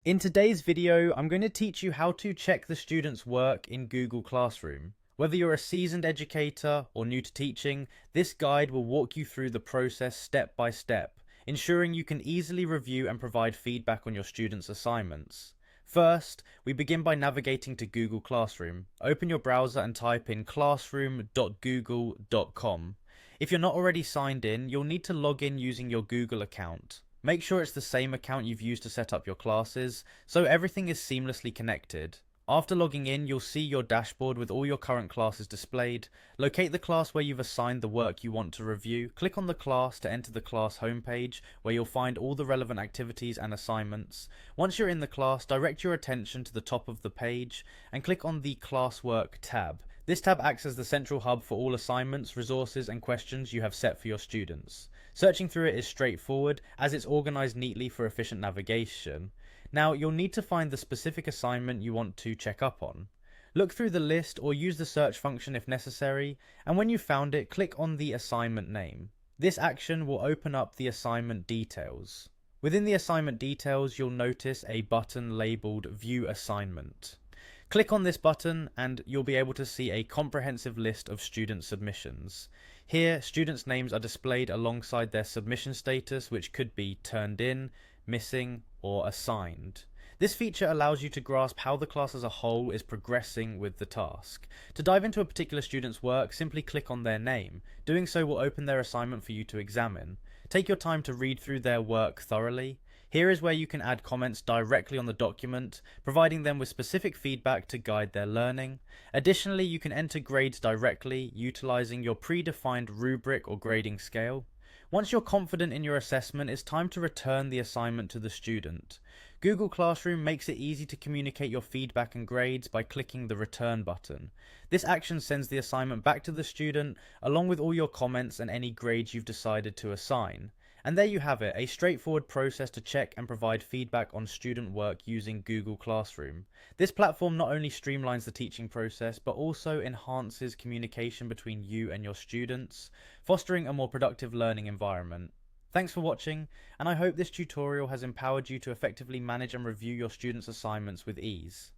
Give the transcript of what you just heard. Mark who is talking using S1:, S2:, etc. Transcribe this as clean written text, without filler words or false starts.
S1: In today's video, I'm going to teach you how to check the student's work in Google Classroom. Whether you're a seasoned educator or new to teaching, this guide will walk you through the process step by step, ensuring you can easily review and provide feedback on your students' assignments. First, we begin by navigating to Google Classroom. Open your browser and type in classroom.google.com. If you're not already signed in, you'll need to log in using your Google account. Make sure it's the same account you've used to set up your classes, so everything is seamlessly connected. After logging in, you'll see your dashboard with all your current classes displayed. Locate the class where you've assigned the work you want to review. Click on the class to enter the class homepage, where you'll find all the relevant activities and assignments. Once you're in the class, direct your attention to the top of the page and click on the Classwork tab. This tab acts as the central hub for all assignments, resources, and questions you have set for your students. Searching through it is straightforward, as it's organized neatly for efficient navigation. Now, you'll need to find the specific assignment you want to check up on. Look through the list or use the search function if necessary, and when you've found it, click on the assignment name. This action will open up the assignment details. Within the assignment details, you'll notice a button labeled View Assignment. Click on this button and you'll be able to see a comprehensive list of student submissions. Here, students' names are displayed alongside their submission status, which could be turned in, missing, or assigned. This feature allows you to grasp how the class as a whole is progressing with the task. To dive into a particular student's work, simply click on their name. Doing so will open their assignment for you to examine. Take your time to read through their work thoroughly. Here is where you can add comments directly on the document, providing them with specific feedback to guide their learning. Additionally, you can enter grades directly, utilizing your predefined rubric or grading scale. Once you're confident in your assessment, it's time to return the assignment to the student. Google Classroom makes it easy to communicate your feedback and grades by clicking the return button. This action sends the assignment back to the student, along with all your comments and any grades you've decided to assign. And there you have it, a straightforward process to check and provide feedback on student work using Google Classroom. This platform not only streamlines the teaching process, but also enhances communication between you and your students, fostering a more productive learning environment. Thanks for watching, and I hope this tutorial has empowered you to effectively manage and review your students' assignments with ease.